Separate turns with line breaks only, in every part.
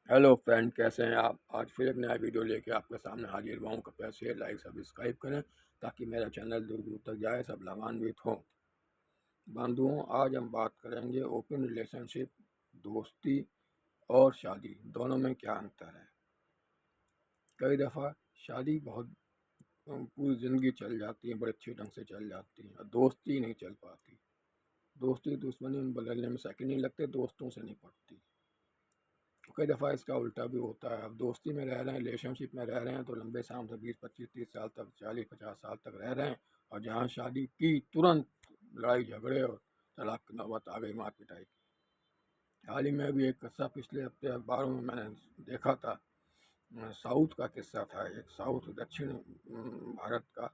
Hello friend, कैसे हैं आप। आज फिर एक नया वीडियो लेके आपके सामने हाजिर हुआ हूँ। कृपया शेयर लाइक सब्सक्राइब करें ताकि मेरा चैनल दूर दूर तक जाए, सब लाभान्वित हों। बंधुओं, आज हम बात करेंगे ओपन रिलेशनशिप, दोस्ती और शादी दोनों में क्या अंतर है। कई दफ़ा शादी बहुत पूरी ज़िंदगी चल जाती है, बड़े अच्छे ढंग से चल जाती है, और दोस्ती नहीं चल पाती। दोस्ती दुश्मनी में बदलने में सेकंड नहीं लगते, दोस्तों से नहीं पड़ती। कई दफ़ा इसका उल्टा भी होता है। अब दोस्ती में रह रहे हैं, रिलेशनशिप में रह रहे हैं तो लंबे शाम से 20 25 30 साल तक, 40 50 साल तक रह रहे हैं, और जहाँ शादी की तुरंत लड़ाई झगड़े और तलाक की नौबत आ गई, मार पिटाई की। हाल ही में भी एक किस्सा पिछले हफ्ते अखबारों में मैंने देखा था। साउथ का किस्सा था, एक साउथ दक्षिण भारत का,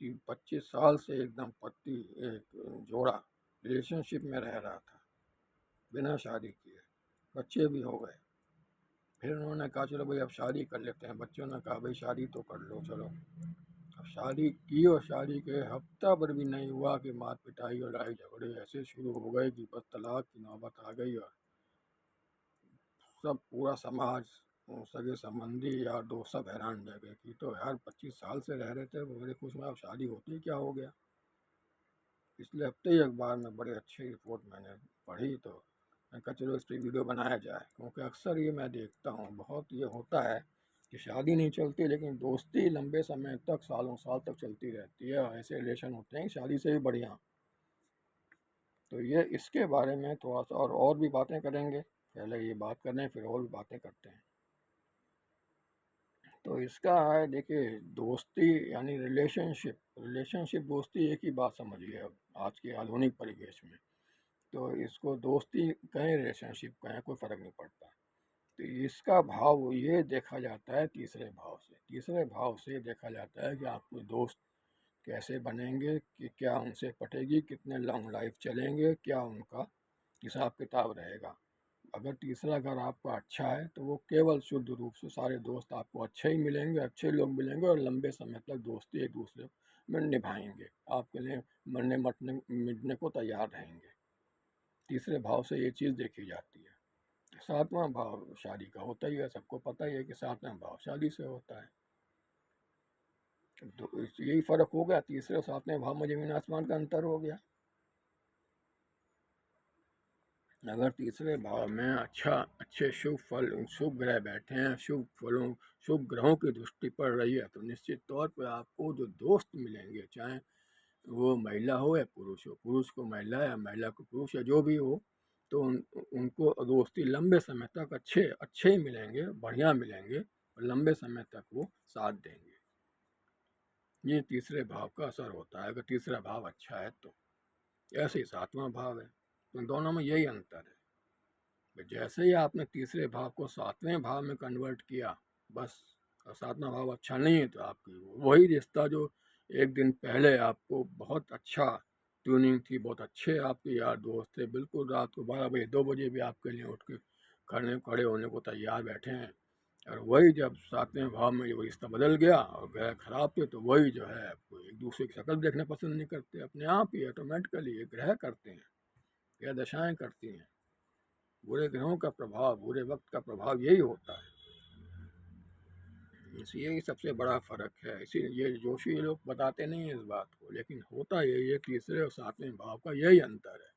कि 25 साल से एकदम पति एक जोड़ा रिलेशनशिप में रह रहा था बिना शादी किए, बच्चे भी हो गए। फिर उन्होंने कहा चलो भाई अब शादी कर लेते हैं। बच्चों ने कहा भाई शादी तो कर लो चलो। अब शादी की और शादी के हफ्ता भर भी नहीं हुआ कि मार पिटाई और लड़ाई झगड़े ऐसे शुरू हो गए कि बस तलाक की नौबत आ गई। और सब पूरा समाज, सगे संबंधी, यार दोस्त सब हैरान रह गए कि तो यार 25 साल से रह रहे थे, वो बड़े खुश में, अब शादी होती क्या हो गया। पिछले हफ्ते ही अखबार में बड़े अच्छी रिपोर्ट मैंने पढ़ी, तो मैं कहा चलो इस पर वीडियो बनाया जाए, क्योंकि अक्सर ये मैं देखता हूँ, बहुत ये होता है कि शादी नहीं चलती लेकिन दोस्ती लंबे समय तक, सालों साल तक चलती रहती है, और ऐसे रिलेशन होते हैं शादी से भी बढ़िया। तो ये इसके बारे में थोड़ा सा और भी बातें करेंगे। पहले ये बात कर लें, फिर और भी बातें करते हैं। तो इसका है, देखिए, दोस्ती यानी रिलेशनशिप, रिलेशनशिप दोस्ती एक ही बात समझिए अब आज के आधुनिक परिवेश में। तो इसको दोस्ती कहें रिलेशनशिप कहें, कोई फ़र्क नहीं पड़ता। तो इसका भाव ये देखा जाता है तीसरे भाव से। तीसरे भाव से देखा जाता है कि आपके दोस्त कैसे बनेंगे, कि क्या उनसे पटेगी, कितने लॉन्ग लाइफ चलेंगे, क्या उनका हिसाब किताब रहेगा। अगर तीसरा घर आपका अच्छा है तो वो केवल शुद्ध रूप से सारे दोस्त आपको अच्छे ही मिलेंगे, अच्छे लोग मिलेंगे, और लंबे समय तक दोस्ती एक दूसरे में निभाएंगे, आपके लिए मरने मरने मिटने को तैयार रहेंगे। तीसरे भाव से ये चीज़ देखी जाती है। सातवां भाव शादी का होता ही है, सबको पता ही है कि सातवां भाव शादी से होता है। तो यही फर्क हो गया, तीसरे और सातवें भाव में जमीन आसमान का अंतर हो गया। अगर तीसरे भाव में अच्छे शुभ फल, शुभ ग्रह बैठे हैं, शुभ फलों, शुभ ग्रहों की दृष्टि पड़ रही है, तो निश्चित तौर पर आपको जो दोस्त मिलेंगे, चाहे वो महिला हो या पुरुष हो, पुरुष को महिला या महिला को पुरुष या जो भी हो, तो उनको दोस्ती लंबे समय तक अच्छे अच्छे ही मिलेंगे, बढ़िया मिलेंगे, और लंबे समय तक वो साथ देंगे। ये तीसरे भाव का असर होता है, अगर तीसरा भाव अच्छा है तो। ऐसे ही सातवां भाव है, तो दोनों में यही अंतर है। जैसे ही आपने तीसरे भाव को सातवें भाव में कन्वर्ट किया, बस, और सातवां भाव अच्छा नहीं है तो आपकी वही रिश्ता जो एक दिन पहले आपको बहुत अच्छा ट्यूनिंग थी, बहुत अच्छे आपके यार दोस्त थे, बिल्कुल रात को 12 बजे 2 बजे भी आपके लिए उठ के खड़े होने को तैयार बैठे हैं, और वही जब सातवें भाव में वो रिश्ता बदल गया और ग्रह खराब थे, तो वही जो है आपको एक दूसरे की शक्ल देखना पसंद नहीं करते, अपने आप ही ऑटोमेटिकली ये ग्रह करते हैं, यह दशाएं करती हैं। बुरे ग्रहों का प्रभाव, बुरे वक्त का प्रभाव यही होता है। यही सबसे बड़ा फ़र्क है। इसीलिए ये जोशी लोग बताते नहीं हैं इस बात को, लेकिन होता यही है, तीसरे और सातवें भाव का यही अंतर है।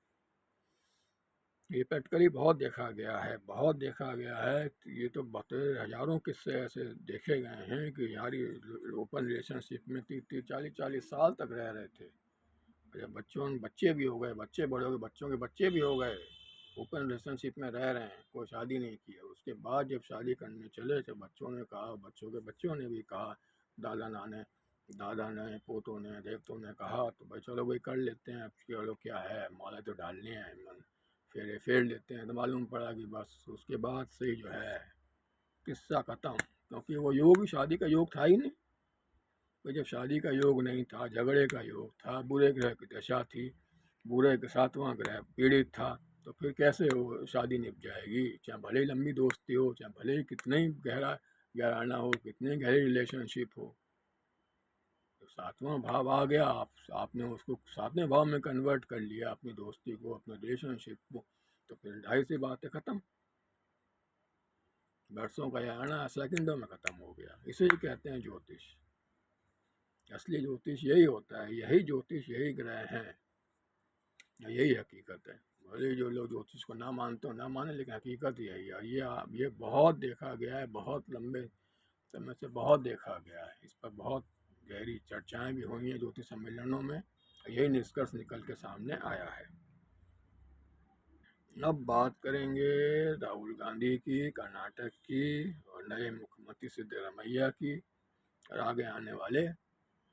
ये प्रैक्टिकली बहुत देखा गया है, बहुत देखा गया है। ये तो बतेरे हज़ारों किस्से ऐसे देखे गए हैं कि यार ये ओपन रिलेशनशिप में 30 30 40 40 साल तक रह रहे थे। जब बच्चे भी हो गए, बच्चे बड़े हो गए, बच्चों के बच्चे भी हो गए, ओपन रिलेशनशिप में रह रहे हैं, कोई शादी नहीं की है। उसके बाद जब शादी करने चले तो बच्चों ने कहा, बच्चों के बच्चों ने भी कहा, दादा नाने दादा ने, पोतों ने, देवतों ने कहा, तो भाई चलो भाई कर लेते हैं, अब चलो क्या है, माला तो डालनी है, मन फेरे फेर लेते हैं। तो मालूम पड़ा कि बस उसके बाद से ही जो है किस्सा ख़त्म, क्योंकि वो योग शादी का योग था ही नहीं। तो जब शादी का योग नहीं था, झगड़े का योग था, बुरे ग्रह की दशा थी, बुरे के सातवां ग्रह पीड़ित था, तो फिर कैसे वो शादी निभ जाएगी। चाहे भले ही लंबी दोस्ती हो, चाहे भले ही कितने ही गहराना हो, कितने गहरी रिलेशनशिप हो, तो सातवां भाव आ गया, आपने उसको सातवें भाव में कन्वर्ट कर लिया, अपनी दोस्ती को, अपने रिलेशनशिप को, तो फिर ढाई सी बात है ख़त्म। वर्षों का आना सेकंडों में ख़त्म हो गया। इसे ही कहते हैं ज्योतिष। असली ज्योतिष यही होता है, यही ज्योतिष, यही ग्रह हैं, यही हकीकत है। भले जो लोग ज्योतिष को ना मानते हो ना माने, लेकिन हकीकत यही है। ये बहुत देखा गया है, बहुत लंबे समय से बहुत देखा गया है। इस पर बहुत गहरी चर्चाएं भी हुई हैं ज्योतिष सम्मेलनों में। यही निष्कर्ष निकल के सामने आया है। अब बात करेंगे राहुल गांधी की, कर्नाटक की और नए मुख्यमंत्री सिद्धरामैया की, और आगे आने वाले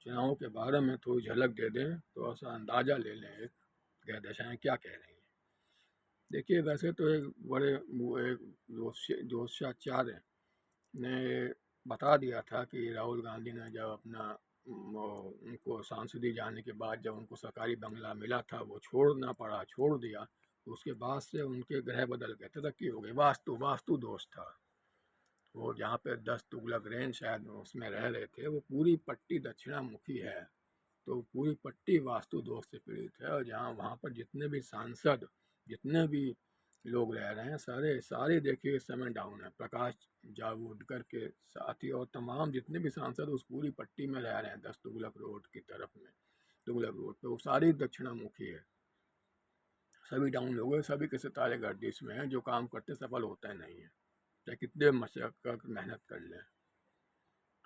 चुनावों के बारे में थोड़ी झलक दे दें तो ऐसा अंदाज़ा ले लें एक ग्रह दशाएँ क्या कह रही हैं। देखिए, वैसे तो एक बड़े एक ज्योतिषाचार्य ने बता दिया था कि राहुल गांधी ने जब अपना उनको सांसदी जाने के बाद जब उनको सरकारी बंगला मिला था, वो छोड़ना पड़ा, छोड़ दिया, तो उसके बाद से उनके ग्रह बदल गए, तरक्की हो गई। वास्तु दोष था। वो जहाँ पे 10 तुगलक रेंज शायद उसमें रह रहे थे, वो पूरी पट्टी दक्षिणामुखी है, तो पूरी पट्टी वास्तु दोष से पीड़ित है। और जहाँ वहाँ पर जितने भी सांसद, जितने भी लोग रह रहे हैं, सारे देखिए इस समय डाउन है। प्रकाश जावड़ेकर के साथ ही और तमाम जितने भी सांसद उस पूरी पट्टी में रह रहे हैं, 10 तुगलक रोड की तरफ में, तुगलक रोड पे, वो सारी दक्षिणामुखी है। सभी डाउन हो गए, सभी के सितारे गर्दिश में हैं, जो काम करते सफल होता नहीं है, चाहे कितने मशक्कत मेहनत कर लें।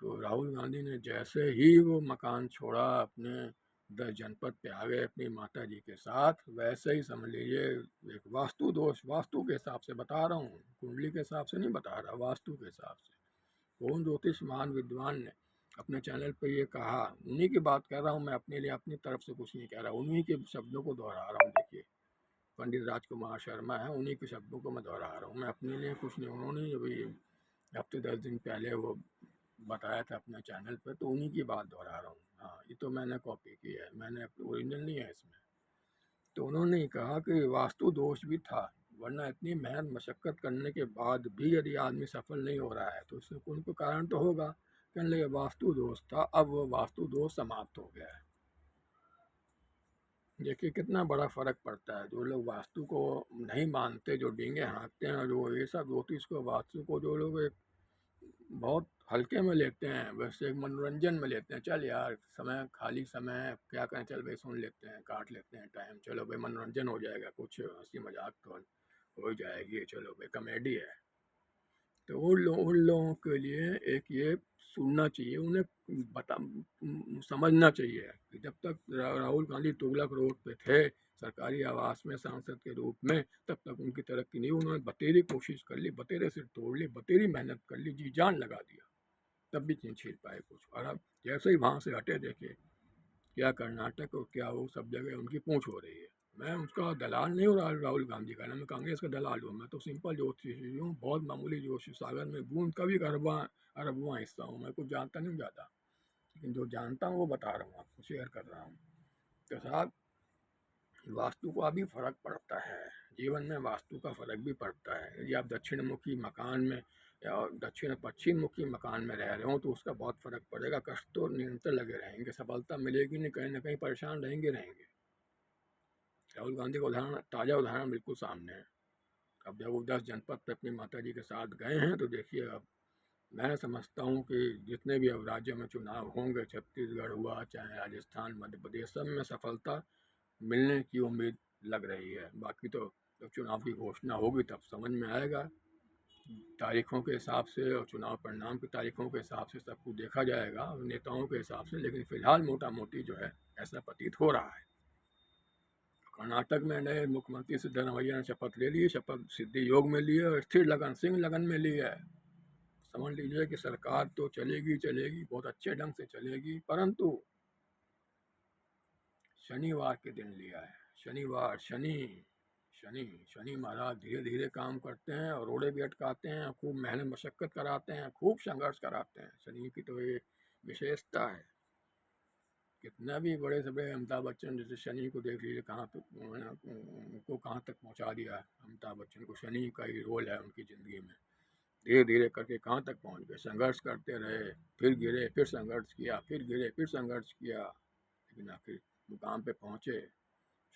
तो राहुल गांधी ने जैसे ही वो मकान छोड़ा, अपने 10 जनपद पे आ गए अपनी माता जी के साथ, वैसे ही समझ लीजिए एक वास्तु दोष, वास्तु के हिसाब से बता रहा हूँ, कुंडली के हिसाब से नहीं बता रहा, वास्तु के हिसाब से। कौन ज्योतिष महान विद्वान ने अपने चैनल पे ये कहा, उन्हीं की बात कर रहा हूँ मैं, अपने लिए अपनी तरफ से कुछ नहीं कह रहा, उन्हीं के शब्दों को दोहरा रहा हूँ। देखिए, पंडित राजकुमार शर्मा है, उन्हीं के शब्दों को मैं दोहरा रहा हूँ, मैं अपने लिए कुछ नहीं। उन्होंने अभी हफ्ते 10 दिन पहले वो बताया था अपने चैनल पे, तो उन्हीं की बात दोहरा रहा हूँ। हाँ, ये तो मैंने कॉपी की है, मैंने ओरिजिनल नहीं है इसमें। तो उन्होंने ही कहा कि वास्तु दोष भी था, वरना इतनी मेहनत मशक्कत करने के बाद भी यदि आदमी सफल नहीं हो रहा है तो इसमें कोई तो कारण तो होगा। कहने लगे वास्तु दोष था, अब वो वास्तु दोष समाप्त हो गया है। देखिए कितना बड़ा फर्क पड़ता है। जो लोग वास्तु को नहीं मानते, जो डींगे हाँकते हैं, जो ये सब ज्योतिष को, वास्तु को जो लोग एक बहुत हल्के में लेते हैं, वैसे एक मनोरंजन में लेते हैं, चल यार समय, खाली समय है, क्या करें, चल भाई सुन लेते हैं, काट लेते हैं टाइम, चलो भाई मनोरंजन हो जाएगा, कुछ हंसी मजाक तो हो जाएगी, चलो भाई कॉमेडी है। तो उन लोगों के लिए एक ये सुनना चाहिए, उन्हें बता समझना चाहिए कि जब तक राहुल गांधी तुगलक रोड पे थे सरकारी आवास में सांसद के रूप में, तब तक उनकी तरक्की नहीं। उन्होंने बतेरी कोशिश कर ली, बतेरे सिर तोड़ ली, बतेरी मेहनत कर ली, जी जान लगा दिया, तब भी नहीं छीन पाए कुछ। और अब जैसे ही वहाँ से हटे, देखे क्या कर्नाटक और क्या वो सब जगह उनकी पूंछ हो रही है। मैं उसका दलाल नहीं हो रहा, राहुल गांधी का ना मैं कांग्रेस का दलाल हूँ, मैं तो सिंपल ज्योतिषी हूँ, बहुत मामूली ज्योतिष, सागर में बूंद का भी अरबुआ हिस्सा हूँ, मैं कुछ जानता नहीं ज़्यादा, लेकिन जो जानता हूँ वो बता रहा हूँ, आपको शेयर कर रहा हूँ। तो साहब, वास्तु का भी फर्क पड़ता है, जीवन में वास्तु का फर्क भी पड़ता है। यदि आप दक्षिण मुखी मकान में या दक्षिण पश्चिम मुखी मकान में रह रहे हो तो उसका बहुत फर्क पड़ेगा। कष्ट तो निरंतर लगे रहेंगे, सफलता मिलेगी नहीं, कहीं ना कहीं परेशान रहेंगे। राहुल गांधी का उदाहरण, ताज़ा उदाहरण बिल्कुल सामने है। अब जब वो 10 जनपद पे अपनी माता जी के साथ गए हैं, तो देखिए अब मैं समझता हूँ कि जितने भी अब राज्यों में चुनाव होंगे, छत्तीसगढ़ हुआ चाहे राजस्थान, मध्य प्रदेश, सब में सफलता मिलने की उम्मीद लग रही है। बाकी तो जब चुनाव की घोषणा होगी तब समझ में आएगा, तारीखों के हिसाब से और चुनाव परिणाम की तारीखों के हिसाब से सब कुछ देखा जाएगा, नेताओं के हिसाब से। लेकिन फिलहाल मोटा मोटी जो है ऐसा प्रतीत हो रहा है। कर्नाटक में नए मुख्यमंत्री सिद्धरामैया ने शपथ ले ली, शपथ सिद्धि योग में ली है और स्थिर लगन, सिंह लगन में ली है। समझ लीजिए कि सरकार तो चलेगी चलेगी, बहुत अच्छे ढंग से चलेगी, परंतु शनिवार के दिन लिया है। शनिवार, शनि शनि शनि महाराज धीरे धीरे काम करते हैं और रोड़े भी अटकाते हैं, खूब मेहनत मशक्कत कराते हैं, खूब संघर्ष कराते हैं। शनि की तो ये विशेषता है। कितना भी बड़े से बड़े अमिताभ बच्चन जैसे, शनि को देख लीजिए कहाँ तक उनको कहाँ तक पहुँचा दिया। अमिताभ बच्चन को शनि का ही रोल है उनकी ज़िंदगी में। धीरे धीरे करके कहाँ तक पहुँच गए, संघर्ष करते रहे, फिर गिरे, फिर संघर्ष किया, फिर गिरे, फिर संघर्ष किया, लेकिन आखिर मुकाम पे पहुँचे।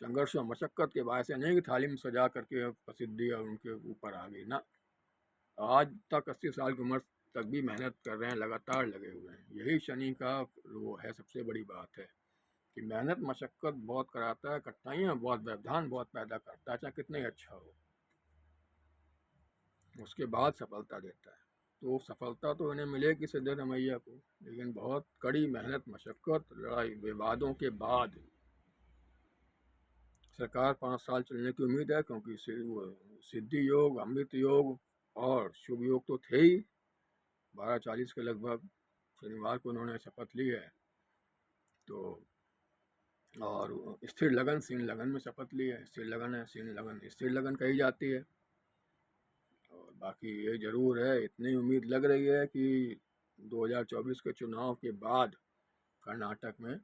संघर्ष और मशक्क़त के बाद से नहीं कि थाली में सजा करके प्रसिद्धि और उनके ऊपर आ गई ना। आज तक 80 साल की उम्र तक भी मेहनत कर रहे हैं, लगातार लगे हुए हैं। यही शनि का वो है, सबसे बड़ी बात है कि मेहनत मशक्क़त बहुत कराता है, कठिनाइयाँ बहुत, व्यवधान बहुत पैदा करता है, चाहे कितना ही अच्छा हो, उसके बाद सफलता देता है। तो सफलता तो इन्हें मिलेगी सिद्धरमैया को, लेकिन बहुत कड़ी मेहनत मशक्क़त, लड़ाई विवादों के बाद। सरकार 5 साल चलने की उम्मीद है, क्योंकि सिद्धि योग, अमृत योग और शुभ योग तो थे ही। 12:40 के लगभग शनिवार को उन्होंने शपथ ली है। तो और स्थिर लगन, सीन लगन में शपथ ली है। स्थिर लगन है, सीन लगन स्थिर लगन कही जाती है। और बाकी ये ज़रूर है, इतनी उम्मीद लग रही है कि 2024 के चुनाव के बाद कर्नाटक में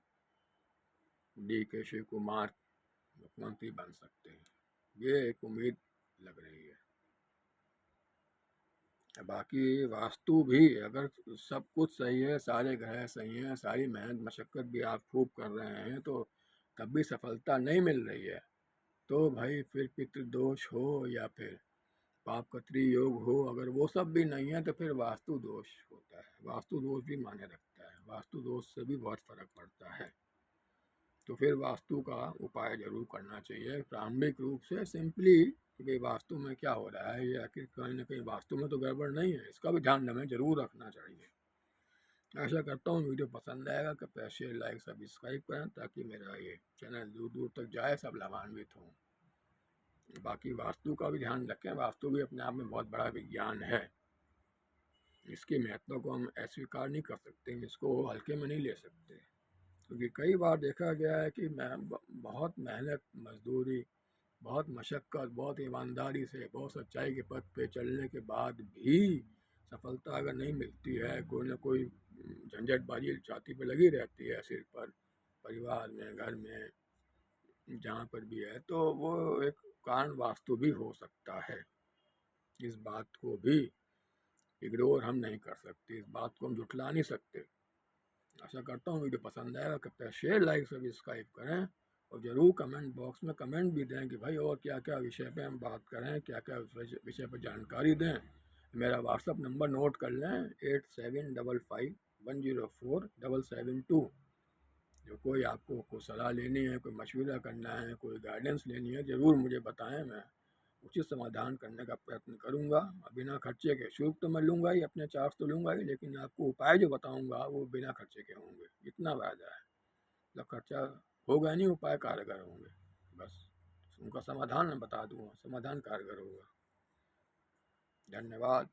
DK शिव कुमार मुख्यमंत्री बन सकते हैं, ये एक उम्मीद लग रही है। बाकी वास्तु भी, अगर सब कुछ सही है, सारे ग्रह सही हैं, सारी मेहनत मशक्क़त भी आप खूब कर रहे हैं, तो तब भी सफलता नहीं मिल रही है, तो भाई फिर पितृदोष हो या फिर पापकत्री योग हो, अगर वो सब भी नहीं है तो फिर वास्तु दोष होता है। वास्तु दोष भी मायने रखता है, वास्तु दोष से भी बहुत फर्क पड़ता है। तो फिर वास्तु का उपाय जरूर करना चाहिए, प्रारंभिक रूप से सिंपली कि भाई वास्तु में क्या हो रहा है, ये आखिर कहीं ना कहीं वास्तु में तो गड़बड़ नहीं है, इसका भी ध्यान हमें जरूर रखना चाहिए। आशा करता हूँ वीडियो पसंद आएगा, कृपया शेयर, लाइक, सब्सक्राइब करें ताकि मेरा ये चैनल दूर दूर तक जाए, सब लाभान्वित हों। बाकी वास्तु का भी ध्यान रखें, वास्तु भी अपने आप में बहुत बड़ा विज्ञान है, इसकी महत्व को हम अस्वीकार नहीं कर सकते, इसको हल्के में नहीं ले सकते। क्योंकि कई बार देखा गया है कि बहुत मेहनत मजदूरी, बहुत मशक्क़त, बहुत ईमानदारी से, बहुत सच्चाई के पथ पे चलने के बाद भी सफलता अगर नहीं मिलती है, कोई ना कोई झंझटबाजी छाती पे लगी रहती है, सिर पर, परिवार में, घर में, जहाँ पर भी है, तो वो एक कारण वास्तु भी हो सकता है। इस बात को भी इग्नोर हम नहीं कर सकते, इस बात को हम झुठला नहीं सकते। आशा करता हूँ वीडियो पसंद आएगा, कृपया शेयर, लाइक, सब्सक्राइब करें और ज़रूर कमेंट बॉक्स में कमेंट भी दें कि भाई और क्या क्या विषय पे हम बात करें, क्या क्या विषय पर जानकारी दें। मेरा व्हाट्सअप नंबर नोट कर लें, 8755104772। जो कोई आपको कोई सलाह लेनी है, कोई मशवरा करना है, कोई गाइडेंस लेनी है, ज़रूर मुझे बताएं, मैं उचित समाधान करने का प्रयत्न करूंगा। बिना खर्चे के, शुल्क तो मैं लूँगा ही, अपने चार्ज तो लूँगा ही, लेकिन आपको उपाय जो बताऊंगा वो बिना खर्चे के होंगे, इतना वादा है। मतलब खर्चा होगा नहीं, उपाय कारगर होंगे, बस उनका समाधान मैं बता दूंगा, समाधान कारगर होगा। धन्यवाद।